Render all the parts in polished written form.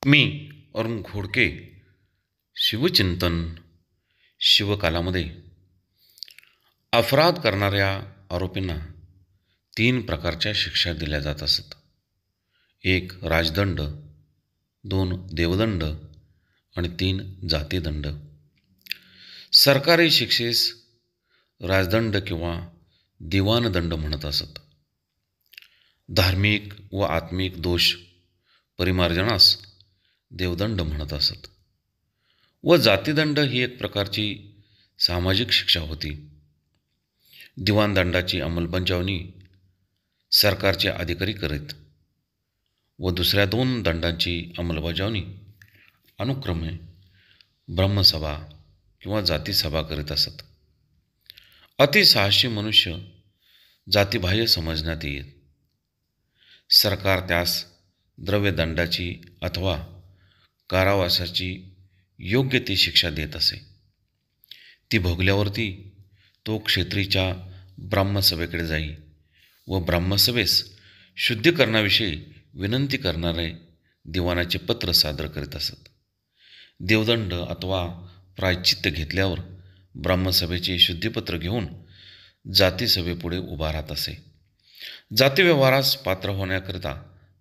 मी अरुण घोडके शिवचिंतन शिवकालामध्ये अपराध करणाऱ्या आरोपींना 3 प्रकारच्या शिक्षा दिल्या जात असत. 1 राजदंड, 2 देवदंड आणि 3 जातीदंड. सरकारी शिक्षेस राजदंड किंवा दिवाणदंड म्हणत असत. धार्मिक व आत्मिक दोष परिमार्जनास देवदंड म्हणत असत व जातीदंड ही एक प्रकारची सामाजिक शिक्षा होती. दिवाणदंडाची अंमलबजावणी सरकारचे अधिकारी करीत व दुसऱ्या 2 दंडांची अंमलबजावणी अनुक्रमे ब्रह्मसभा किंवा जातीसभा करीत असत. अतिसाहसी मनुष्य जातीबाह्य समजण्यात येत. सरकार त्यास द्रव्यदंडाची अथवा कारावासाची योग्य ती शिक्षा देत असे. ती भोगल्यावरती तो क्षेत्रीच्या ब्राह्मसभेकडे जाई व ब्राह्मसभेस शुद्धीकरणाविषयी विनंती करणारे दिवाणाचे पत्र सादर करीत असत. देवदंड अथवा प्रायश्चित्त घेतल्यावर ब्राह्मसभेचे शुद्धीपत्र घेऊन जातीसभेपुढे उभा राहत असे. जातीव्यवहारास पात्र होण्याकरिता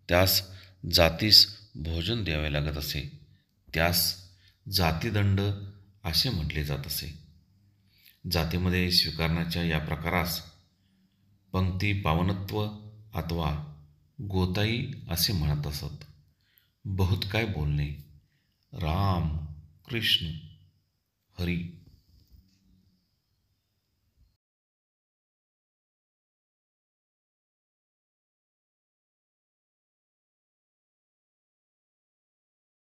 त्यास जातीस भोजन द्यावे लागत असे. त्यास जातीदंड असे म्हटले जात असे. जातीमध्ये स्वीकारण्याच्या या प्रकारास पंक्ती पावनत्व अथवा गोताई असे म्हणत असत. बहुत काय बोलणे. राम कृष्ण हरी.